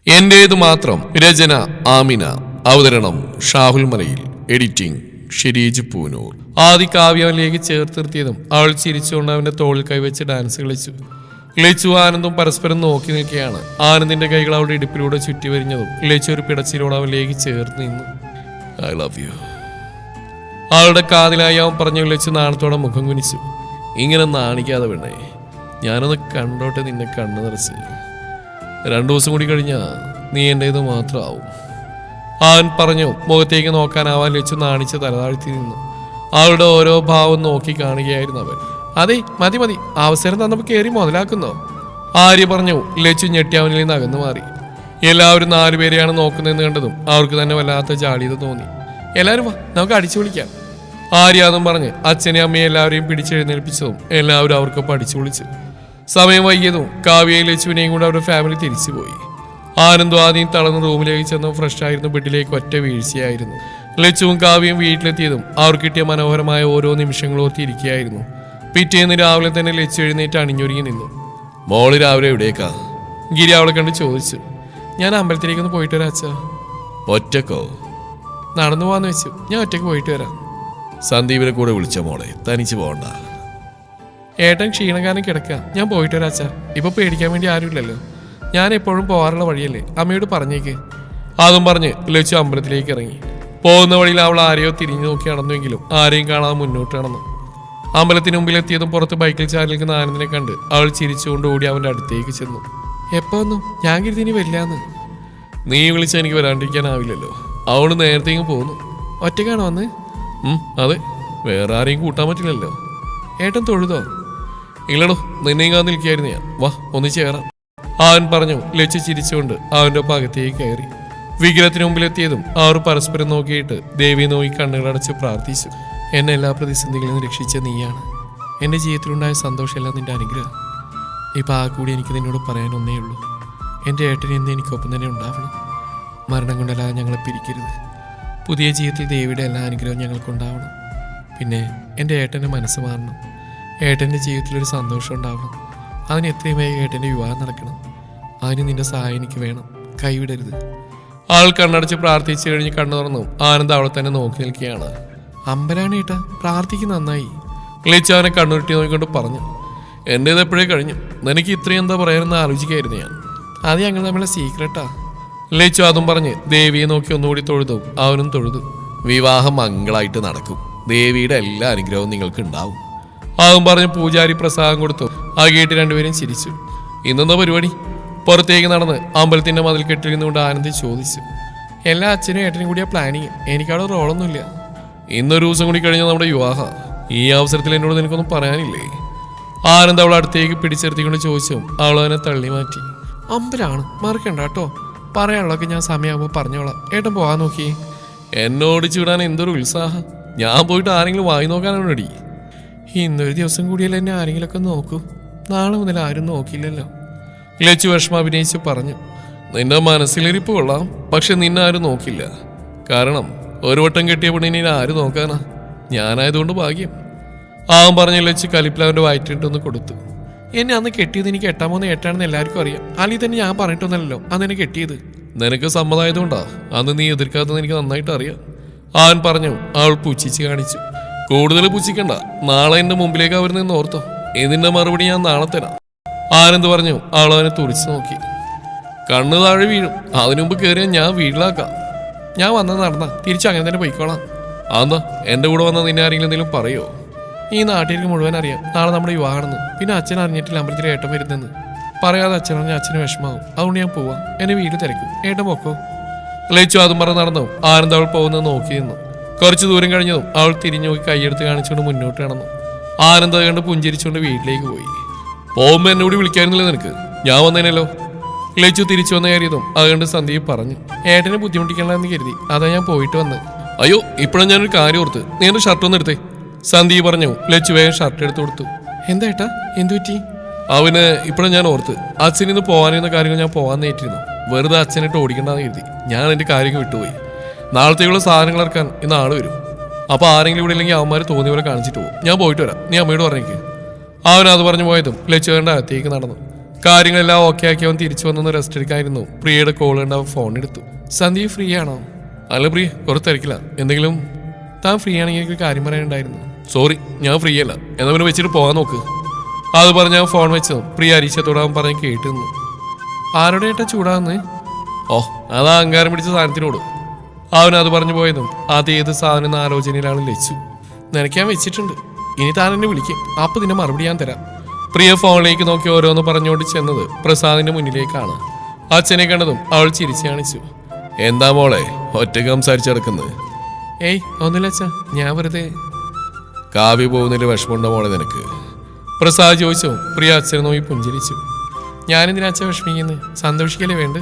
എന്റേതു മാത്രം. രചന ആമിന. അവതരണം ഷാഹുൽ മലയിൽ. എഡിറ്റിംഗ് ഷിരീജ് പൂനൂർ. ആദ്യ കാവ്യവനിലേക്ക് ചേർത്തിർത്തിയതും അവൾ ചിരിച്ചുകൊണ്ട് അവന്റെ തോളിൽ കൈവച്ച് ഡാൻസ് കളിച്ചു. ലച്ചു ആനന്ദും പരസ്പരം നോക്കി നിൽക്കുകയാണ്. ആനന്ദിന്റെ കൈകൾ അവളുടെ ഇടുപ്പിലൂടെ ചുറ്റി വരിഞ്ഞതും ലച്ചു ഒരു പിടച്ചിലൂടെ അവനിലേക്ക് ചേർത്ത് നിന്നു. I love you. അവളുടെ കാതിലായി അവൻ പറഞ്ഞു. ലച്ചു നാണത്തോടെ മുഖം കുനിച്ചു. ഇങ്ങനെ നാണിക്കാതെ വേണേ, ഞാനൊന്ന് കണ്ടോട്ടെ നിന്നെ കണ്ണു നിറച്ച്. 2 ദിവസം കൂടി കഴിഞ്ഞാ നീ എൻ്റേത് മാത്രമാവും. അവൻ പറഞ്ഞു. മുഖത്തേക്ക് നോക്കാനാവാൻ ലച്ചു നാണിച്ച് തലതാഴ്ത്തി നിന്നു. അവളുടെ ഓരോ ഭാവം നോക്കി കാണുകയായിരുന്നു അവൻ. അതെ, മതി മതി, അവസരം തന്നപ്പോൾ കയറി മുതലാക്കുന്നോ? ആര്യ പറഞ്ഞു. ലച്ചു ഞെട്ടി അവനിൽ നിന്ന് അകന്നു മാറി. എല്ലാവരും 4 പേരെയാണ് നോക്കുന്നതെന്ന് കണ്ടതും അവർക്ക് തന്നെ വല്ലാത്ത ജാളിയത് തോന്നി. എല്ലാവരും വാ, നമുക്ക് അടിച്ചു വിളിക്കാം. ആര്യാന്നും പറഞ്ഞ് അച്ഛനെ അമ്മയെ എല്ലാവരെയും പിടിച്ചെഴുന്നേൽപ്പിച്ചതും എല്ലാവരും അവർക്കൊപ്പം അടിച്ചു വിളിച്ചു. സമയം വൈകിയതും കാവ്യയും ലച്ചുവിനെയും കൂടെ അവരുടെ ഫാമിലി തിരിച്ചുപോയി. ആനന്ദും ആദ്യം തളർന്ന് റൂമിലേക്ക് ചെന്ന് ഫ്രഷ് ആയിരുന്നു ബെഡിലേക്ക് ഒറ്റ വീഴ്ചയായിരുന്നു. ലച്ചുവും കാവ്യയും വീട്ടിലെത്തിയതും അവർ കിട്ടിയ മനോഹരമായ ഓരോ നിമിഷങ്ങളും ഓർത്തിരിക്കുകയായിരുന്നു. പിറ്റേന്ന് രാവിലെ തന്നെ ലച്ചു എഴുന്നേറ്റ് അണിഞ്ഞൊരുങ്ങി നിന്നു. മോള് രാവിലെ എവിടേക്കാ? ഗിരി അവളെ കണ്ട് ചോദിച്ചു. ഞാൻ അമ്പലത്തിലേക്കൊന്ന് പോയിട്ട് വരാം അച്ഛാ. ഒറ്റക്കോ? നടന്നു പോവാന്ന് വെച്ചു. ഞാൻ ഒറ്റയ്ക്ക് പോയിട്ട് വരാം. സന്ദീപിനെ കൂടെ വിളിച്ച മോളെ, തനിച്ച് പോകണ്ട. ഏട്ടൻ ക്ഷീണകാലം കിടക്കുക, ഞാൻ പോയിട്ട് വരാം അച്ഛാ. ഇപ്പൊ പേടിക്കാൻ വേണ്ടി ആരുമില്ലല്ലോ, ഞാൻ എപ്പോഴും പോകാറുള്ള വഴിയല്ലേ, അമ്മയോട് പറഞ്ഞേക്ക്. അതും പറഞ്ഞ് ലച്ചു അമ്പലത്തിലേക്ക് ഇറങ്ങി. പോകുന്ന വഴിയിൽ അവൾ ആരെയോ തിരിഞ്ഞു നോക്കി നടന്നുവെങ്കിലും ആരെയും കാണാതെ മുന്നോട്ട് നടന്നു. അമ്പലത്തിന് മുമ്പിലെത്തിയതും പുറത്ത് ബൈക്കിൽ ചാരി നിൽക്കുന്ന ആനന്ദിനെ കണ്ട് അവൾ ചിരിച്ചുകൊണ്ട് ഓടി അവൻ്റെ അടുത്തേക്ക് ചെന്നു. എപ്പോ വന്നു? ഞാൻ കരുതി ഇനി വരില്ലാന്ന്. നീ വിളിച്ചാൽ എനിക്ക് വരാണ്ടിരിക്കാനാവില്ലല്ലോ. അവള് നേരത്തേക്കും പോകുന്നു. ഒറ്റയ്ക്കാണോ വന്ന്? അതെ, വേറെ ആരെയും കൂട്ടാൻ പറ്റില്ലല്ലോ. ഏട്ടൻ തൊഴുതോ? ഇല്ലടോ, നിന്നെയും കാന്ന് നിൽക്കുകയായിരുന്നു ഞാൻ. വാ, ഒന്ന് ചേരാം. അവൻ പറഞ്ഞു. ലച്ചു ചിരിച്ചുകൊണ്ട് അവൻ്റെ ഒപ്പം അകത്തേക്ക് കയറി. വിഗ്രഹത്തിന് മുമ്പിലെത്തിയതും അവർ പരസ്പരം നോക്കിയിട്ട് ദേവിയെ നോക്കി കണ്ണുകളടച്ച് പ്രാർത്ഥിച്ചു. എന്നെ എല്ലാ പ്രതിസന്ധികളിൽ നിന്ന് രക്ഷിച്ച നീയാണ്. എൻ്റെ ജീവിതത്തിലുണ്ടായ സന്തോഷമെല്ലാം നിൻ്റെ അനുഗ്രഹം. ഇപ്പം ആ കൂടി എനിക്ക് നിന്നോട് പറയാനൊന്നേ ഉള്ളൂ. എൻ്റെ ഏട്ടൻ ഇന്ന് എനിക്കൊപ്പം തന്നെ ഉണ്ടാവണം. മരണം കൊണ്ടല്ലാതെ ഞങ്ങളെ പിരിക്കരുത്. പുതിയ ജീവിതത്തിൽ ദേവിയുടെ എല്ലാ അനുഗ്രഹവും ഞങ്ങൾക്കുണ്ടാവണം. പിന്നെ എൻ്റെ ഏട്ടൻ്റെ മനസ്സ് മാറണം. ഏട്ടൻ്റെ ജീവിതത്തിലൊരു സന്തോഷം ഉണ്ടാവണം. അതിന് എത്രയും വേഗം ഏട്ടൻ്റെ വിവാഹം നടക്കണം. അതിന് നിന്റെ സഹായം എനിക്ക് വേണം, കൈവിടരുത്. ആൾ കണ്ണടച്ച് പ്രാർത്ഥിച്ചു കഴിഞ്ഞ് കണ്ണു തുറന്നു. ആനന്ദ് അവളെ തന്നെ നോക്കി നിൽക്കുകയാണ്. അമ്പലാണ് ഏട്ടാ, പ്രാർത്ഥിക്ക് നന്നായി. ലച്ചു അവനെ കണ്ണുരുട്ടി നോക്കിക്കൊണ്ട് പറഞ്ഞു. എൻ്റേത് എപ്പോഴേ കഴിഞ്ഞു. നിനക്ക് ഇത്രയും എന്താ പറയാനെന്ന് ആലോചിക്കായിരുന്നു ഞാൻ. അത് ഞങ്ങൾ തമ്മിലുള്ള സീക്രട്ടാ. ലച്ചു അതും പറഞ്ഞ് ദേവിയെ നോക്കി ഒന്നുകൂടി തൊഴുതു. അവനും തൊഴുതു. വിവാഹം മംഗളായിട്ട് നടക്കും. ദേവിയുടെ എല്ലാ അനുഗ്രഹവും നിങ്ങൾക്ക് ഉണ്ടാവും. അതും പറഞ്ഞ് പൂജാരി പ്രസാദം കൊടുത്തു. ആ കേട്ട് രണ്ടുപേരും ചിരിച്ചു. ഇന്നെന്താ പരിപാടി? പുറത്തേക്ക് നടന്ന് അമ്പലത്തിന്റെ മതിൽ കെട്ടിരുന്നുകൊണ്ട് ആനന്ദ് ചോദിച്ചു. എല്ലാ അച്ഛനും ഏട്ടനും കൂടിയാ പ്ലാനിങ്. എനിക്കവിടെ റോളൊന്നുമില്ല. ഇന്നൊരു ദിവസം കൂടി കഴിഞ്ഞാൽ നമ്മുടെ വിവാഹം. ഈ അവസരത്തിൽ എന്നോട് നിനക്കൊന്നും പറയാനില്ലേ? ആനന്ദ് അവൾ അടുത്തേക്ക് പിടിച്ചെടുത്തിക്കൊണ്ട് ചോദിച്ചു. അവൾ അവനെ തള്ളി മാറ്റി. അമ്പലാണ്, മറക്കണ്ട കേട്ടോ. പറയാനുള്ളതൊക്കെ ഞാൻ സമയമാകുമ്പോൾ പറഞ്ഞോളാം. ഏട്ടൻ പോകാൻ നോക്കി. എന്നോട് ചൂടാൻ എന്തൊരു ഉത്സാഹം. ഞാൻ പോയിട്ട് ആരെങ്കിലും വായി നോക്കാനാണ് റെഡി. ഇന്നൊരു ദിവസം കൂടിയല്ലേ എന്നെ ആരെങ്കിലുമൊക്കെ നോക്കൂ. നാളെ മുതൽ ആരും നോക്കില്ലല്ലോ. ലച്ചു വിഷമം അഭിനയിച്ച് പറഞ്ഞു. നിന്റെ മനസ്സിലിരിപ്പ് കൊള്ളാം, പക്ഷെ നിന്നെ ആരും നോക്കില്ല. കാരണം ഒരു വട്ടം കെട്ടിയ പെണ്ണിനെ ആരും നോക്കാനാ? ഞാനായതുകൊണ്ട് ഭാഗ്യം. അവൻ പറഞ്ഞ ലച്ചു കലിപ്പിലവൻ്റെ വയറ്റിട്ടൊന്ന് കൊടുത്തു. എന്നെ അന്ന് കെട്ടിയത് എനിക്ക് 8-ാമത് ഏട്ടാണെന്ന് എല്ലാവർക്കും അറിയാം. അല്ലെങ്കിൽ തന്നെ ഞാൻ പറഞ്ഞിട്ടൊന്നല്ലോ അന്ന് എന്നെ കെട്ടിയത്. നിനക്ക് സമ്മതമായതുകൊണ്ടാ അന്ന് നീ എതിർക്കാത്തത് എനിക്ക് നന്നായിട്ട് അറിയാം. അവൻ പറഞ്ഞു. അവൾ പുച്ഛിച്ച് കാണിച്ചു. കൂടുതൽ പുച്ഛിക്കണ്ട. നാളെ എൻ്റെ മുമ്പിലേക്ക് അവർ നിന്ന് ഓർത്തോ. ഇതിന്റെ മറുപടി ഞാൻ നാളെ തരാം. ആനന്ദ് പറഞ്ഞു. അവൾ അവനെ തുറിച്ചു നോക്കി. കണ്ണ് താഴെ വീഴും. അതിനു മുമ്പ് കയറിയാൽ ഞാൻ വീട്ടിലാക്കാം. ഞാൻ വന്നത് നടന്ന തിരിച്ചു അങ്ങനെ തന്നെ പോയിക്കോളാം. അതെന്താ എൻ്റെ കൂടെ വന്നാൽ നിന്നെ ആരെങ്കിലും എന്തെങ്കിലും പറയോ? ഈ നാട്ടിലേക്ക് മുഴുവൻ അറിയാം നാളെ നമ്മുടെ വിവാഹമാണെന്ന്. പിന്നെ അച്ഛൻ അറിഞ്ഞിട്ടില്ല അമ്പലത്തിൽ ഏട്ടൻ വരുന്നെന്ന്. പറയാതെ അച്ഛൻ പറഞ്ഞാൽ അച്ഛന് വിഷമാവും. അതുകൊണ്ട് ഞാൻ പോവാം. എന്നെ വീട്ടിൽ തിരക്കും. ഏട്ടൻ പോക്കോ? ലച്ചു അതും പറഞ്ഞ് നടന്നു. ആനന്ദ് അവൾ പോകുന്നത് നോക്കി നിന്നു. കുറച്ചു ദൂരം കഴിഞ്ഞതും അവൾ തിരിഞ്ഞു നോക്കി കൈയെടുത്ത് കാണിച്ചുകൊണ്ട് മുന്നോട്ട് നടന്നു. ആനന്ദ് കണ്ട് പുഞ്ചിരിച്ചുകൊണ്ട് വീട്ടിലേക്ക് പോയി. പോകുമ്പോൾ എന്നെ കൂടി വിളിക്കായിരുന്നില്ല നിനക്ക്? ഞാൻ വന്നേനല്ലോ. ലച്ചു തിരിച്ചു വന്ന കയറിയതും അതുകൊണ്ട് സന്ദീപ് പറഞ്ഞു. ഏട്ടനെ ബുദ്ധിമുട്ടിക്കണമെന്ന് കരുതി, അതാ ഞാൻ പോയിട്ട് വന്ന്. അയ്യോ, ഇപ്പോഴും ഞാനൊരു കാര്യം ഓർത്ത്. നീ എൻ്റെ ഷർട്ട് ഒന്ന് എടുത്തേ. സന്ദീപ് പറഞ്ഞു. ലച്ചു വേഗം ഷർട്ട് എടുത്ത് കൊടുത്തു. എന്താ ഏട്ടാ, എന്തു പറ്റി? അവന് ഇപ്പോഴും ഞാൻ ഓർത്ത് അച്ഛൻ ഇന്ന് പോകാനിരുന്ന കാര്യങ്ങൾ ഞാൻ പോകാൻ നേറ്റിരുന്നു. വെറുതെ അച്ഛനിട്ട് ഓടിക്കണ്ടെന്ന് കരുതി ഞാൻ എൻ്റെ കാര്യങ്ങൾ വിട്ടുപോയി. നാളത്തേക്കുള്ള സാധനങ്ങൾ ഇറക്കാൻ ഇന്ന് ആള് വരും. അപ്പോൾ ആരെങ്കിലും ഇവിടെ ഇല്ലെങ്കിൽ അവന്മാർ തോന്നിയ പോലെ കാണിച്ചിട്ട് പോകും. ഞാൻ പോയിട്ട് വരാം, നീ അമ്മയോട് പറഞ്ഞേക്ക്. അവൻ അത് പറഞ്ഞു പോയതും ലച്ചു വേണ്ട അകത്തേക്ക് നടന്നു. കാര്യങ്ങളെല്ലാം ഓക്കെ ആക്കി അവൻ തിരിച്ചു വന്നൊന്ന് റെസ്റ്റ് എടുക്കായിരുന്നു. പ്രിയയുടെ കോൾ കണ്ട് അവൻ ഫോൺ എടുത്തു. സന്ദീപ് ഫ്രീ ആണോ? അല്ല പ്രിയ, കുറച്ച് തിരക്കില്ല. എന്തെങ്കിലും? താൻ ഫ്രീ ആണെങ്കിൽ എനിക്ക് കാര്യം പറയാനുണ്ടായിരുന്നു. സോറി, ഞാൻ ഫ്രീ അല്ല. എന്നാ പിന്നെ വെച്ചിട്ട് പോകാൻ നോക്ക്. അത് പറഞ്ഞ് അവൻ ഫോൺ വെച്ചതും പ്രിയ അരീശത്തോടെ അവൻ പറഞ്ഞ് കേട്ടു നിന്നു. ആരുടെ ഏട്ടാ ചൂടാന്ന്? ഓ, അതാ അഹങ്കാരം പിടിച്ച സാധനത്തിനോട്. അവനത് പറഞ്ഞു പോയതും അതേത് സാധനം എന്ന ആലോചനയിലാണ് ലച്ചു. നിനക്ക് ഞാൻ വെച്ചിട്ടുണ്ട്, ഇനി താൻ എന്നെ വിളിക്കും, അപ്പൊ ഇതിന്റെ മറുപടി ഞാൻ തരാം. പ്രിയ ഫോണിലേക്ക് നോക്കി ഓരോന്ന് പറഞ്ഞുകൊണ്ട് ചെന്നത് പ്രസാദിന്റെ മുന്നിലേക്കാണ്. അച്ഛനെ കണ്ടതും അവൾ ചിരിച്ചു കാണിച്ചു. എന്താ മോളെ ഒറ്റയ്ക്ക് സംസാരിച്ചെടുക്കുന്നത്? ഏയ് ഒന്നുമില്ല അച്ഛാ, ഞാൻ വെറുതെ. കാവ്യ പോകുന്നതിന്റെ വിഷമമുണ്ടോ മോളെ നിനക്ക്? പ്രസാദ് ചോദിച്ചു. പ്രിയ അച്ഛനെ നോക്കി പുഞ്ചിരിച്ചു. ഞാനെന്തിനാ അച്ഛൻ വിഷമിക്കുന്നത്? സന്തോഷിക്കല്ലേ വേണ്ട.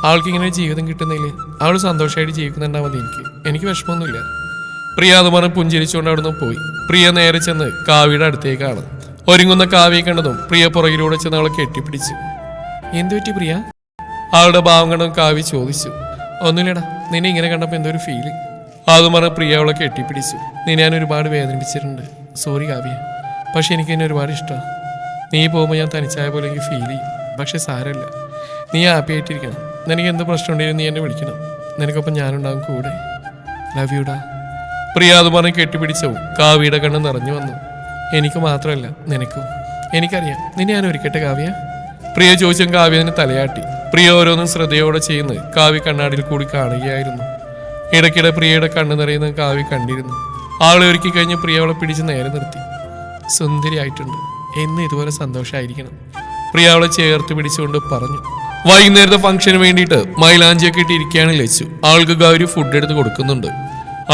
അവൾക്ക് ഇങ്ങനെ ഒരു ജീവിതം കിട്ടുന്നതിൽ അവൾ സന്തോഷമായിട്ട് ജീവിക്കുന്നുണ്ടാ മതി. എനിക്ക് വിഷമമൊന്നുമില്ല. പ്രിയ അത് പറഞ്ഞ് പുഞ്ചിരിച്ചുകൊണ്ട് അവിടുന്ന് പോയി. പ്രിയ നേരെ ചെന്ന് കാവ്യയുടെ അടുത്തേക്കാണ്. ഒരുങ്ങുന്ന കാവ്യയെ കണ്ടതും പ്രിയ പുറകിലൂടെ ചെന്ന് അവളെ കെട്ടിപ്പിടിച്ചു. എന്തു പറ്റി പ്രിയ? അവളുടെ ഭാവം കണ്ടും കാവ്യ ചോദിച്ചു. ഒന്നുമില്ലടാ, നിന്നെ ഇങ്ങനെ കണ്ടപ്പോൾ എന്തോ ഒരു ഫീല്. അതും പറഞ്ഞ് പ്രിയ അവളെ കെട്ടിപ്പിടിച്ചു. നിന്നെ ഞാൻ ഒരുപാട് വേദനിപ്പിച്ചിട്ടുണ്ട്, സോറി കാവ്യ. പക്ഷെ എനിക്ക് എന്നെ ഒരുപാട് ഇഷ്ടമാണ്. നീ പോകുമ്പോൾ ഞാൻ തനിച്ചായ പോലെ എനിക്ക് ഫീൽ ചെയ്യും. പക്ഷെ സാരമില്ല, നീ ഹാപ്പി ആയിട്ടിരിക്കണം. നിനക്ക് എന്ത് പ്രശ്നം ഉണ്ടെങ്കിലും നീ എന്നെ വിളിക്കണം. നിനക്കൊപ്പം ഞാനുണ്ടാകും കൂടെ. ലവ് യുടാ. പ്രിയ അത് പറഞ്ഞ് കെട്ടിപ്പിടിച്ചു. കാവ്യയുടെ കണ്ണ് നിറഞ്ഞു വന്നു. എനിക്ക് മാത്രമല്ല നിനക്കും. എനിക്കറിയാം, നിന്നെ ഞാൻ ഒരുക്കട്ടെ കാവ്യ? പ്രിയ ചോദിച്ചും കാവ്യ അതിന് തലയാട്ടി. പ്രിയ ഓരോന്നും ശ്രദ്ധയോടെ ചെയ്യുന്നത് കാവ്യ കണ്ണാടിയിൽ കൂടി കാണുകയായിരുന്നു. ഇടയ്ക്കിടെ പ്രിയയുടെ കണ്ണ് നിറയുന്നത് കാവ്യ കണ്ടിരുന്നു. ആളെ ഒരുക്കി കഴിഞ്ഞ് പ്രിയ അവളെ പിടിച്ച് നേരെ നിർത്തി. സുന്ദരിയായിട്ടുണ്ട്, എന്ന് ഇതുപോലെ സന്തോഷമായിരിക്കണം. പ്രിയ അവളെ ചേർത്ത് പിടിച്ചുകൊണ്ട് പറഞ്ഞു. വൈകുന്നേരത്തെ ഫംഗ്ഷന് വേണ്ടിയിട്ട് മൈലാഞ്ചിയൊക്കെ ഇട്ടിരിക്കുകയാണ് ലച്ചു. ആൾക്ക് ഗൗരി ഫുഡ് എടുത്ത് കൊടുക്കുന്നുണ്ട്.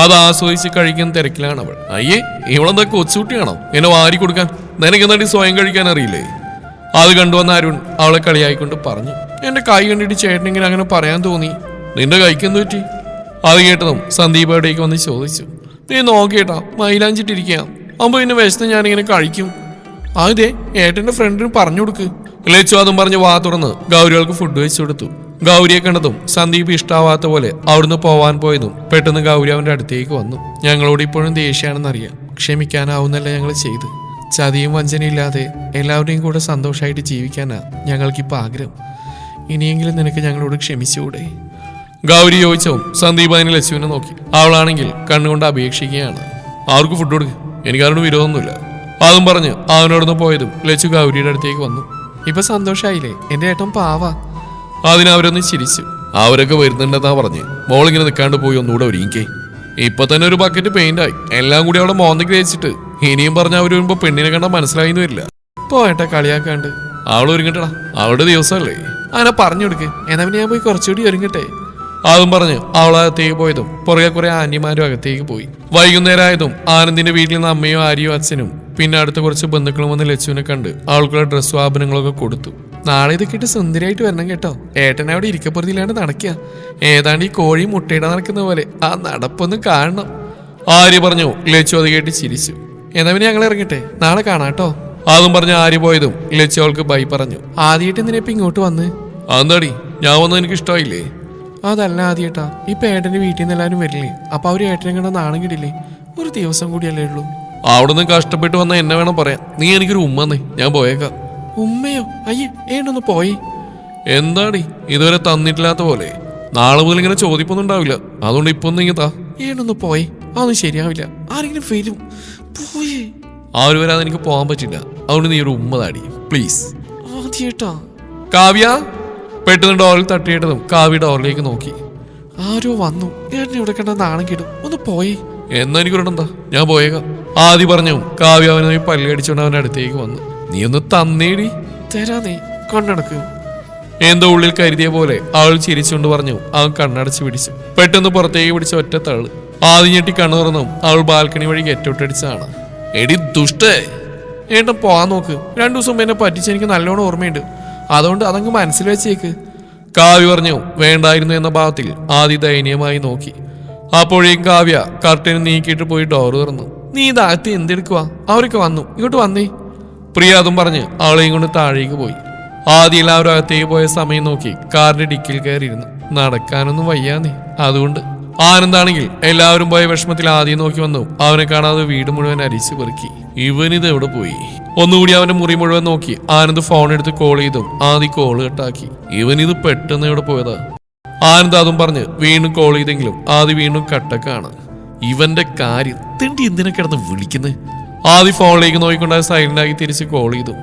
അത് ആസ്വദിച്ച് കഴിക്കുന്ന തിരക്കിലാണ് അവൾ. അയ്യേ, ഇവളെന്താ കൊച്ചുകുട്ടിയാണോ എന്നെ വാരി കൊടുക്കാൻ? നിനക്കെന്താണ്ടി സ്വയം കഴിക്കാൻ അറിയില്ലേ? അത് കണ്ടുവന്ന അരുൺ അവളെ കളിയായിക്കൊണ്ട് പറഞ്ഞു. എന്റെ കൈ കണ്ടിട്ട് ചേട്ടനെങ്കിലും അങ്ങനെ പറയാൻ തോന്നി. നിന്റെ കൈക്ക് എന്ത് പറ്റി? അത് കേട്ടതും സന്ദീപ് അവിടേക്ക് വന്ന് ചോദിച്ചു. നീ നോക്കിയേട്ടാ, മൈലാഞ്ചിട്ടിരിക്കുക അമ്പോ പിന്നെ വിശന്ന് ഞാനിങ്ങനെ കഴിക്കും. അതേ ഏട്ടന്റെ ഫ്രണ്ടിന് പറഞ്ഞു കൊടുക്ക്. ലച്ചു അതും പറഞ്ഞ് വാ തുറന്ന് ഗൗരികൾക്ക് ഫുഡ് വെച്ചു കൊടുത്തു. ഗൗരിയെ കണ്ടതും സന്ദീപ് ഇഷ്ടാവാത്ത പോലെ അവിടുന്ന് പോവാൻ പോയതും പെട്ടെന്ന് ഗൗരി അവന്റെ അടുത്തേക്ക് വന്നു. ഞങ്ങളോട് ഇപ്പോഴും ദേഷ്യമാണെന്നറിയാം, ക്ഷമിക്കാനാവുന്നല്ല ഞങ്ങൾ ചെയ്ത്. ചതിയും വഞ്ചനയില്ലാതെ എല്ലാവരുടെയും കൂടെ സന്തോഷമായിട്ട് ജീവിക്കാനാ ഞങ്ങൾക്കിപ്പോൾ ആഗ്രഹം. ഇനിയെങ്കിലും നിനക്ക് ഞങ്ങളോട് ക്ഷമിച്ചുകൂടെ? ഗൗരി ചോദിച്ചോ. സന്ദീപ് അതിന് ലച്ചുവിനെ നോക്കി. അവളാണെങ്കിൽ കണ്ണുകൊണ്ട് അപേക്ഷിക്കുകയാണ്. അവർക്ക് ഫുഡ് കൊടുക്കുക, എനിക്കാരോട് വിരോധമൊന്നുമില്ല. അതും പറഞ്ഞ് അവനോടൊന്ന് പോയതും ലച്ചു ഗൗരിയുടെ അടുത്തേക്ക് വന്നു. ഇപ്പൊ സന്തോഷായില്ലേ? എന്റെ ഏട്ടൻ പാവാ. അതിനവരൊന്ന് ചിരിച്ചു. അവരൊക്കെ വരുന്നുണ്ടെന്നാ പറഞ്ഞ് മോളിങ്ങനെ നിൽക്കാണ്ട് പോയി ഒന്നുകൂടെ ഒരുങ്ങിക്കേ. ഇപ്പൊ തന്നെ ഒരു ബക്കറ്റ് പെയിന്റായി, എല്ലാം കൂടി അവിടെ മോന്തയ്ക്ക് തേച്ചിട്ട് ഇനിയും പറഞ്ഞ അവര് വരുമ്പോ പെണ്ണിനെ കണ്ടാൽ മനസ്സിലായിന്ന് വരില്ല. പോയേട്ടാ കളിയാക്കാണ്ട്. അവൾ ഒരുങ്ങട്ടടാ, അവളുടെ ദിവസമല്ലേ. അങ്ങനെ പറഞ്ഞു കൊടുക്ക്, എന്നാ പിന്നെ ഞാൻ പോയി കുറച്ചുകൂടി ഒരുങ്ങട്ടെ. അതും പറഞ്ഞ് അവളകത്തേക്ക് പോയതും പുറകെ കുറെ ആന്റിമാരും അകത്തേക്ക് പോയി. വൈകുന്നേരം ആയതും ആനന്ദിന്റെ വീട്ടിൽ നിന്ന് അമ്മയോ ആര്യയോ അച്ഛനും പിന്നെ അടുത്ത കുറച്ച് ബന്ധുക്കളും വന്ന് ലച്ചുവിനെ കണ്ട് അവൾക്കുള്ള ഡ്രസ്സും ആഭരണങ്ങളൊക്കെ കൊടുത്തു. നാളെ ഇതൊക്കെ ഇട്ട് സുന്ദരിയായിട്ട് വരണം കേട്ടോ. ഏട്ടനെ അവിടെ ഇരിക്കപ്പുറത്തില്ലാണ്ട് നടക്കുക. ഏതാണ്ട് ഈ കോഴി മുട്ടയിടാൻ നടക്കുന്ന പോലെ ആ നടപ്പൊന്ന് കാണണം. ആര്യ പറഞ്ഞു. ലച്ചു അത് കേട്ട് ചിരിച്ചു. എന്നാ പിന്നെ ഞങ്ങൾ ഇറങ്ങട്ടെ, നാളെ കാണാട്ടോ. അതും പറഞ്ഞ് ആര്യ പോയതും ലച്ചു അവൾക്ക് ബൈ പറഞ്ഞു. ആദ്യമായിട്ട് എന്തിനാ ഇപ്പൊ ഇങ്ങോട്ട് വന്ന്? അതെന്താടി, ഞാൻ വന്നത് എനിക്ക് ഇഷ്ടമായില്ലേ? അതല്ല ആദ്യേട്ടാ, ഇപ്പൊ ഏട്ടന്റെ വീട്ടിൽ നിന്ന് എല്ലാവരും വരില്ലേ, അപ്പൊ അവര് ഏട്ടനെ കണ്ട നാണം കിടില്ലേ? ഒരു ദിവസം കൂടിയല്ലേ ഉള്ളൂ. അവിടുന്ന് കഷ്ടപ്പെട്ട് വന്ന എന്നെ വേണം പറയാൻ. നീ എനിക്കൊരു ഉമ്മന്നേ, ഞാൻ പോയേക്കാം. ഉമ്മയോ? അയ്യേ, ഏട്ടൊന്ന് പോയി. എന്താടി ഇതുവരെ തന്നിട്ടില്ലാത്ത പോലെ? നാളെ മുതൽ ഇങ്ങനെ ചോദിപ്പൊന്നും ഉണ്ടാവില്ല, അതുകൊണ്ട് ഇപ്പൊ ഒന്ന് ഇങ്ങത്താ. ഏട്ടൊന്ന് പോയി, അതൊന്നും ശരിയാവില്ല. ആരെങ്കിലും വരും. പോയി ആര് വരാതെ എനിക്ക് പോകാൻ പറ്റില്ല. അതുകൊണ്ട് നീ ഒരു ഉമ്മ താടി പ്ലീസ്. ആദ്യേട്ടാ. കാവ്യ. പെട്ടെന്ന് ഡോറിൽ തട്ടിയിട്ടതും കാവ്യ ഡോറിലേക്ക് നോക്കി. ആരോ വന്നു. ഏട്ടനെ ഇവിടെ കണ്ട നാണം കിടും, ഒന്ന് പോയി. എന്നാ എനിക്കൊരെണ്ണെന്താ, ഞാൻ പോയേക്കാം. ആദ്യം പറഞ്ഞു. കാവ്യ അവനെ പല്ലി അടിച്ചോണ്ട് അവന്റെ അടുത്തേക്ക് വന്നു. നീ ഒന്ന് തന്നേടി. തരാ, നീ കണ്ണടക്ക്. എന്തോ ഉള്ളിൽ കരുതിയ പോലെ അവൾ ചിരിച്ചുകൊണ്ട് പറഞ്ഞു. അവൻ കണ്ണടച്ച് പിടിച്ചു. പെട്ടെന്ന് പുറത്തേക്ക് പിടിച്ച ഒറ്റ തള്ളു. ആദ്യം ഞെട്ടി കണ്ണു തുറന്നും അവൾ ബാൽക്കണി വഴി ഗെറ്റൗട്ടടിച്ചതാണ്. എടി ദുഷ്ടേ. ഏട്ടൻ പോവാൻ നോക്ക്. 2 ദിവസം എന്നെ പറ്റിച്ച് എനിക്ക് നല്ലോണം ഓർമ്മയുണ്ട്, അതുകൊണ്ട് അതങ്ങ് മനസ്സിൽ വെച്ചേക്ക്. കാവ്യ പറഞ്ഞു. വേണ്ടായിരുന്നു എന്ന ഭാവത്തിൽ ആദ്യ ദയനീയമായി നോക്കി. അപ്പോഴേക്കും കാവ്യ കർട്ടൻ നീക്കിയിട്ട് പോയി ഡോറ് തുറന്നു. നീ ഇതാകത്ത് എന്തെടുക്കുക? അവരൊക്കെ വന്നു, ഇങ്ങോട്ട് വന്നേ. പ്രിയ അതും പറഞ്ഞ് അവളെയും കൊണ്ട് താഴേക്ക് പോയി. ആദ്യം എല്ലാവരും അകത്തേക്ക് പോയ സമയം നോക്കി കാറിന്റെ ഡിക്കിൽ കയറിയിരുന്നു. നടക്കാനൊന്നും വയ്യാന്നേ, അതുകൊണ്ട്. ആനന്ദാണെങ്കിൽ എല്ലാവരും പോയ വിഷമത്തിൽ ആദ്യം നോക്കി വന്നു. അവനെ കാണാതെ വീട് മുഴുവൻ അരിച്ചു പെറുക്കി. ഇവനിത് എവിടെ പോയി? ഒന്നുകൂടി അവന്റെ മുറി മുഴുവൻ നോക്കി ആനന്ദ് ഫോൺ എടുത്ത് കോൾ ചെയ്തും ആദ്യം കോൾ കട്ടാക്കി. ഇവനിത് പെട്ടെന്ന് എവിടെ പോയതാ? ആനന്ദ് അതും പറഞ്ഞ് വീണ്ടും കോൾ ചെയ്തെങ്കിലും ആദ്യം വീണ്ടും കട്ടക്കാണ്. ഇവന്റെ കാര്യം തിണ്ടി എന്തിനാ കിടന്ന് വിളിക്കുന്നത്? ആദ്യം ഫോണിലേക്ക് നോക്കിക്കൊണ്ടായ സൈലന്റാക്കി തിരിച്ച് കോൾ ചെയ്തു.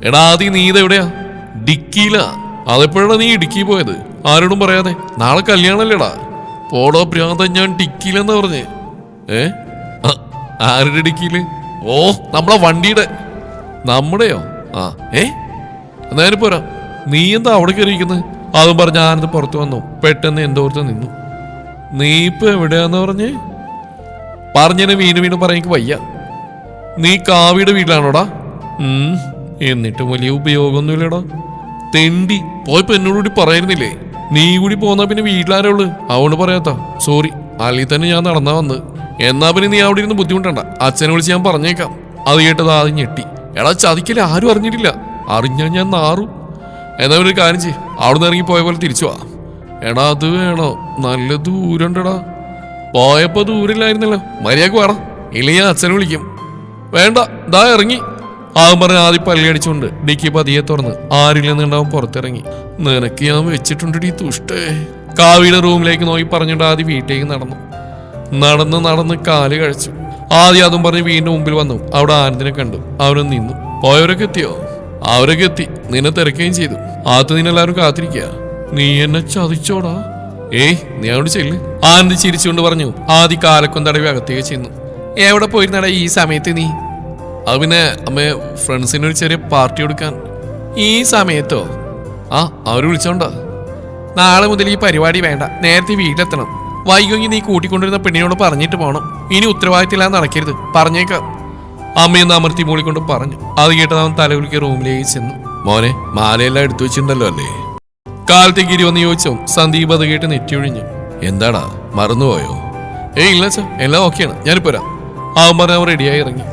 എടാ ആദ്യം നീ ഇതെവിടെയാ? ഡിക്കിയിലാ. അതെപ്പോഴാണ് നീ ഇടുക്കി പോയത്? ആരോടും പറയാതെ. നാളെ കല്യാണല്ലേടാ. പോടോ പ്രാന്തം, ഞാൻ ഡിക്കിയിലെന്നാ പറഞ്ഞേ. ആരുടെ ഡിക്കിയില്? ഓ, നമ്മളെ വണ്ടിയുടെ. നമ്മുടെയോ? എന്നാലും പോരാ. നീ എന്താ അവിടെ കയറിയിരിക്കുന്നത്? അതും പറഞ്ഞ് ആനന്ദ് പുറത്തു വന്നു. പെട്ടെന്ന് എന്തോർത്ത് നിന്നു. നീ ഇപ്പൊ എവിടെയാന്ന് പറഞ്ഞതിന് വീണ്ടും പറയാൻ വയ്യ. നീ കാവ്യയുടെ വീട്ടിലാണോടാ? എന്നിട്ടും വലിയ ഉപയോഗമൊന്നുമില്ലടാ. തെണ്ടി പോയപ്പോ എന്നോടുകൂടി പറയായിരുന്നില്ലേ? നീ കൂടി പോന്നാ പിന്നെ വീട്ടിലാരുള്ളു? അതുകൊണ്ട് പറയാത്ത. സോറി, അല്ലെങ്കിൽ തന്നെ ഞാൻ നടന്നാ വന്ന്. എന്നാ പിന്നെ നീ അവിടെ ഇരുന്ന് ബുദ്ധിമുട്ടണ്ട. അച്ഛനെ വിളിച്ച് ഞാൻ പറഞ്ഞേക്കാം. അത് കേട്ടത് ആദ്യം ഞെട്ടി. എടാ ചതിക്കല് ആരും അറിഞ്ഞിട്ടില്ല. അറിഞ്ഞാൽ ഞാൻ നാറും. എന്നാ ഒരു കാര്യം ചെയ്യ്, അവിടുന്ന് ഇറങ്ങി പോയ പോലെ തിരിച്ചു വാ. എടാ അത് വേണോ? നല്ല ദൂരണ്ടടാ. പോയപ്പോ ദൂരില്ലായിരുന്നല്ലോ. മര്യാദക്ക് വേണം, ഇല്ലെങ്കിൽ ഞാൻ അച്ഛനെ വിളിക്കും. വേണ്ട, ദാ ഇറങ്ങി. ആദ്യം പറഞ്ഞ ആദ്യം പല്ലി അടിച്ചുകൊണ്ട് ഡിക്കി പതിയെ തുറന്ന് ആരില്ലെന്നുണ്ടാവും പുറത്തിറങ്ങി. നിനക്ക് ഞാൻ വെച്ചിട്ടുണ്ടടി തുഷ്ടേ. കാവ്യയുടെ റൂമിലേക്ക് നോക്കി പറഞ്ഞിട്ട് ആദ്യം വീട്ടിലേക്ക് നടന്ന് കാല് കഴിച്ചു. ആദ്യം അതും പറഞ്ഞ് വീണ്ടും മുമ്പിൽ വന്നു. അവിടെ ആനന്ദിനെ കണ്ടു. അവരും നിന്നു. പോയവരൊക്കെ എത്തിയോ? അവരൊക്കെ എത്തി. നിന്നെ തിരക്കുകയും ചെയ്തു. ആദ്യം നിന്നെല്ലാവരും കാത്തിരിക്കുക. നീ എന്നെ ചതിച്ചോടാ. നീ അവിടെ ചെല്ല്. ആനന്ദ് ചിരിച്ചുകൊണ്ട് പറഞ്ഞു. ആദ്യം കാലക്കും തടവി അകത്തേക്ക് ചെന്നു. എവിടെ പോയിരുന്നടാ ഈ സമയത്ത് നീ? അത് പിന്നെ അമ്മേ, ഫ്രണ്ട്സിന് ഒരു ചെറിയ പാർട്ടി കൊടുക്കാൻ. ഈ സമയത്തോ? അവർ വിളിച്ചോണ്ടാ. നാളെ മുതൽ ഈ പരിപാടി വേണ്ട, നേരത്തെ വീട്ടിലെത്തണം. വൈകി നീ കൂട്ടിക്കൊണ്ടിരുന്ന പെണ്ണിനോട് പറഞ്ഞിട്ട് പോകണം. ഇനി ഉത്തരവാദിത്തമില്ലാതെ നടക്കരുത്, പറഞ്ഞേക്കാം. അമ്മയെന്ന് അമർത്തി മൂളിക്കൊണ്ട് പറഞ്ഞു. അത് കേട്ടത് അവൻ തലകുലുക്കി റൂമിലേക്ക് ചെന്നു. മോനെ, മാലയെല്ലാം എടുത്തു വെച്ചിട്ടുണ്ടല്ലോ അല്ലേ? കാലത്തേക്ക് ഇരുവന്ന് ചോദിച്ചോ. സന്ദീപ് അത് കേട്ട് നെറ്റിയൊഴിഞ്ഞു. എന്താടാ, മറന്നുപോയോ? ഇല്ല അച്ഛാ, എല്ലാം ഓക്കെയാണ്, ഞാനിപ്പോ വരാം. അവൻ പറഞ്ഞ അവൻ റെഡിയായി ഇറങ്ങി.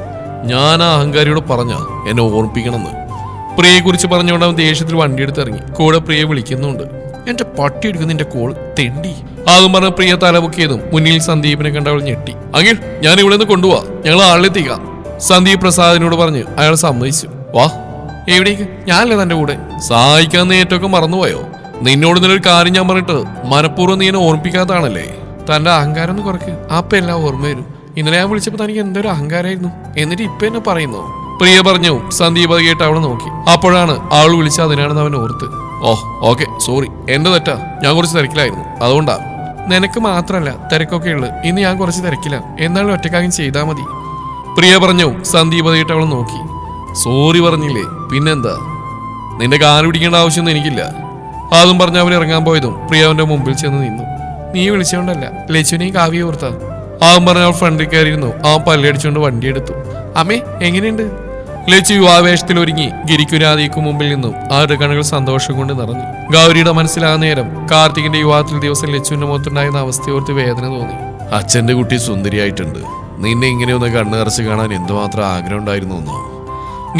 ഞാൻ ആ അഹങ്കാരിയോട് പറഞ്ഞ എന്നെ ഓർമ്മിപ്പിക്കണമെന്ന്. പ്രിയയെ കുറിച്ച് പറഞ്ഞുകൊണ്ട് അവൻ ദേഷ്യത്തിൽ വണ്ടിയെടുത്ത് ഇറങ്ങി. കൂടെ പ്രിയെ വിളിക്കുന്നുണ്ട്. എന്റെ പട്ടി എടുക്കുന്ന നിന്റെ കോൾ തെണ്ടി. അതും പറഞ്ഞ പ്രിയ തലപൊക്കിയതും മുന്നിൽ സന്ദീപിനെ കണ്ട് അവൾ ഞെട്ടി. അങ്ങിൽ, ഞാൻ ഇവിടെ നിന്ന് കൊണ്ടുപോവാ, ഞങ്ങൾ ആളിലെത്തിക്കാം. സന്ദീപ് പ്രസാദിനോട് പറഞ്ഞ് അയാൾ സമ്മതിച്ചു. വാ. എവിടേക്ക്? ഞാനല്ലേ തന്റെ കൂടെ. സഹായിക്കാൻ നേറ്റൊക്കെ മറന്നുപോയോ? നിന്നോട് ഇന്നൊരു കാര്യം ഞാൻ പറഞ്ഞിട്ട് മനഃപൂർവ്വം നീ എന്നെ ഓർമ്മിപ്പിക്കാത്തതാണല്ലേ? തന്റെ അഹങ്കാരം ഒന്ന് കുറയ്ക്ക്, അപ്പൊ എല്ലാം ഓർമ്മ വരും. ഇന്നലെ ഞാൻ വിളിച്ചപ്പോ തനിക്ക് എന്തൊരു അഹങ്കാരമായിരുന്നു, എന്നിട്ട് ഇപ്പൊ എന്നെ പറയുന്നോ? പ്രിയ പറഞ്ഞു. സന്ദീപ് അത് കേട്ട് അവളെ നോക്കി. അപ്പോഴാണ് അവൾ വിളിച്ച അതിനാണെന്ന് അവൻ ഓർത്ത്. ഓക്കെ, സോറി, എന്റെ തെറ്റാ. ഞാൻ കുറച്ച് തിരക്കിലായിരുന്നു, അതുകൊണ്ടാ. നിനക്ക് മാത്രല്ല തിരക്കൊക്കെ ഉള്ളു. ഇന്ന് ഞാൻ കുറച്ച് തിരക്കില്ല, എന്നാലും ഒറ്റക്കാര്യം ചെയ്താൽ മതി. പ്രിയ പറഞ്ഞു. സന്ദീപ് അത് കേട്ട് അവളെ നോക്കി. സോറി പറഞ്ഞില്ലേ, പിന്നെന്താ? നിന്റെ കാല് പിടിക്കേണ്ട ആവശ്യമൊന്നും എനിക്കില്ല. അതും പറഞ്ഞ് അവൻ ഇറങ്ങാൻ പോയതും പ്രിയ അവന്റെ മുമ്പിൽ ചെന്ന് നിന്നു. നീ വിളിച്ചോണ്ടല്ല, ലച്ചുനെയും കാവ്യ ഓർത്താ. അവൻ പറഞ്ഞ അവൾ ഫ്രണ്ടിൽ കയറിയിരുന്നു. അവൻ പല്ലടിച്ചുകൊണ്ട് വണ്ടി എടുത്തു. അമ്മേ, എങ്ങനെയുണ്ട്? ലച്ചു യുവാവേഷത്തിൽ ഒരുങ്ങി ഗിരിക്കുരാദിക്കും മുമ്പിൽ നിന്നും അവരുടെ കണ്ണുകൾ സന്തോഷം കൊണ്ട് നിറഞ്ഞു. ഗൗരിയുടെ മനസ്സിലാ നേരം കാർത്തികിന്റെ യുവാത്തിൽ ദിവസം ലച്ചുവിന്റെ മുഖത്തുണ്ടായിരുന്ന അവസ്ഥയോർത്ത് വേദന തോന്നി. അച്ഛന്റെ കുട്ടി സുന്ദരിയായിട്ടുണ്ട്. നിന്നെ ഇങ്ങനെയൊന്ന് കണ്ണുകറച്ച് കാണാൻ എന്തുമാത്രം ആഗ്രഹം ഉണ്ടായിരുന്നു എന്നോ?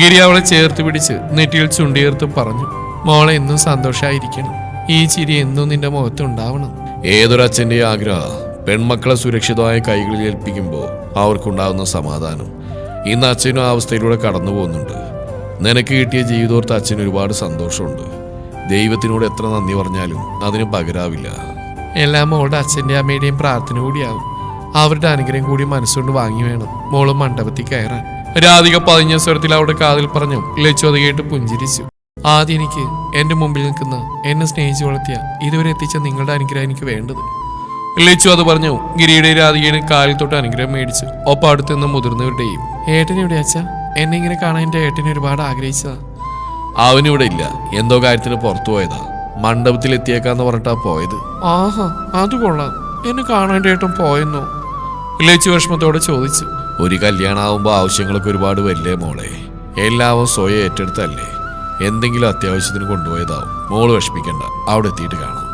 ഗിരി അവളെ ചേർത്ത് പിടിച്ച് നെറ്റിയിൽ ചുണ്ടിയേർത്ത് പറഞ്ഞു. മോളെ എന്നും സന്തോഷമായിരിക്കണം. ഈ ചിരി എന്നും നിന്റെ മുഖത്തുണ്ടാവണം. ഏതൊരച്ഛന്റെ ആഗ്രഹം പെൺമക്കളെ സുരക്ഷിതമായ കൈകളിൽ ഏൽപ്പിക്കുമ്പോൾ അവർക്കുണ്ടാകുന്ന സമാധാനം. ഇന്ന് അച്ഛനും ആ അവസ്ഥയിലൂടെ കടന്നു പോകുന്നുണ്ട്. നിനക്ക് കിട്ടിയ ജീവിതോർത്ത് അച്ഛന് ഒരുപാട് സന്തോഷമുണ്ട്. ദൈവത്തിനോട് എത്ര നന്ദി പറഞ്ഞാലും അതിന് പകരാവില്ല. എല്ലാം മോളുടെ അച്ഛൻ്റെ അമ്മയുടെയും പ്രാർത്ഥന കൂടിയാവും. അവരുടെ അനുഗ്രഹം കൂടി മനസ്സുകൊണ്ട് വാങ്ങി വേണം മോള് മണ്ഡപത്തിൽ കയറാൻ. രാധിക പതിഞ്ഞ സ്വരത്തിൽ അവരുടെ കാതിൽ പറഞ്ഞു. ലച്ചു അത് കേട്ട് പുഞ്ചിരിച്ചു. ആദ്യം എനിക്ക് എന്റെ മുമ്പിൽ നിൽക്കുന്ന എന്നെ സ്നേഹിച്ചു വളർത്തിയ ഇതുവരെ എത്തിച്ച നിങ്ങളുടെ അനുഗ്രഹം എനിക്ക് വേണ്ടത്. ലച്ചു അത് പറഞ്ഞു. ഗിരിയുടെ രാധികയുടെ കാലിൽ തൊട്ട് അനുഗ്രഹം മേടിച്ചു. ഒപ്പം അടുത്ത് നിന്ന് മുതിർന്നവരുടെയും. ഏട്ടനെവിടെ അച്ഛാ? എന്നെ ഇങ്ങനെ കാണാൻ എന്റെ ഏട്ടനെ ഒരുപാട് ആഗ്രഹിച്ചതാ. അവനിവിടെ ഇല്ല, എന്തോ കാര്യത്തിന് പുറത്തു പോയതാ. മണ്ഡപത്തിൽ എത്തിയേക്കാന്ന് പറഞ്ഞിട്ടാ പോയത്. ആഹാ, അത് കൊള്ളാം. എന്നെ കാണാൻ ഏട്ടൻ പോയെന്നോ? ലച്ചു വിഷമത്തോടെ ചോദിച്ചു. ഒരു കല്യാണമാവുമ്പോ ആവശ്യങ്ങളൊക്കെ ഒരുപാട് വല്ലേ മോളെ. എല്ലാവരും സ്വയം ഏറ്റെടുത്തല്ലേ. എന്തെങ്കിലും അത്യാവശ്യത്തിന് കൊണ്ടുപോയതാവും. മോള് വിഷമിക്കണ്ട, അവിടെ എത്തിയിട്ട് കാണാം.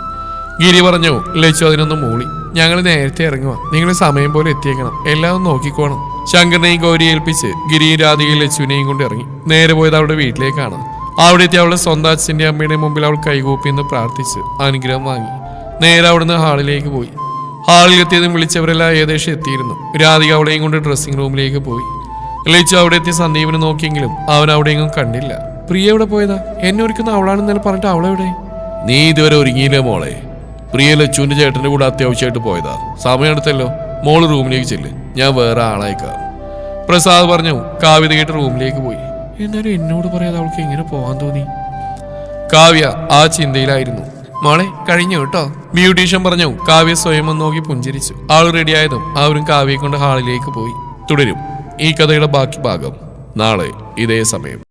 ഗിരി പറഞ്ഞു. ലച്ചു അതിനൊന്ന് മൂളി. ഞങ്ങൾ നേരത്തെ ഇറങ്ങുക, നിങ്ങൾ സമയം പോലെ എത്തിയേക്കണം, എല്ലാം നോക്കിക്കോണം. ശങ്കരനെയും ഗൗരിയെ ഏൽപ്പിച്ച് ഗിരിയും രാധികയും ലച്ചുവിനെയും കൊണ്ട് ഇറങ്ങി. നേരെ പോയത് അവളുടെ വീട്ടിലേക്കാണ്. അവിടെ എത്തി അവളുടെ സ്വന്തം അച്ഛൻ്റെ അമ്മയുടെ മുമ്പിൽ അവൾ കൈകൂപ്പി എന്ന് പ്രാർത്ഥിച്ച് അനുഗ്രഹം വാങ്ങി. നേരെ അവിടുന്ന് ഹാളിലേക്ക് പോയി. ഹാളിൽ എത്തിയതും വിളിച്ചവരെല്ലാം ഏകദേശം എത്തിയിരുന്നു. രാധിക അവളെയും കൊണ്ട് ഡ്രസ്സിംഗ് റൂമിലേക്ക് പോയി. ലച്ചു അവിടെ എത്തി സന്ദീപിനെ നോക്കിയെങ്കിലും അവൻ അവിടെയെങ്കിലും കണ്ടില്ല. പ്രിയ എവിടെ പോയതാ? എന്നെ ഒരുക്കുന്ന അവളാണെന്നല്ല പറഞ്ഞിട്ട് അവളെവിടെ? നീ ഇതുവരെ ഒരുങ്ങിയില്ലേ മോളെ? പ്രിയ ലച്ചുവിന്റെ ചേട്ടന്റെ കൂടെ അത്യാവശ്യമായിട്ട് പോയതാ. സമയം എടുത്തല്ലോ. മോള് റൂമിലേക്ക് ചെല്ല്, ഞാൻ വേറെ ആളായിക്കാം. പ്രസാദ് പറഞ്ഞു. കാവ്യ കേട്ട് റൂമിലേക്ക് പോയി. എന്നാലും എന്നോട് പറയാതെ അവൾക്ക് എങ്ങനെ പോകാൻ തോന്നി? കാവ്യ ആ ചിന്തയിലായിരുന്നു. മോളെ കഴിഞ്ഞു കേട്ടോ, ബ്യൂട്ടീഷ്യൻ പറഞ്ഞു. കാവ്യ സ്വയം ഒന്ന് നോക്കി പുഞ്ചിരിച്ചു. ആൾ റെഡിയായതും അവരും കാവ്യയെ കൊണ്ട് ഹാളിലേക്ക് പോയി. തുടരും ഈ കഥയുടെ ബാക്കി ഭാഗം നാളെ ഇതേ സമയം.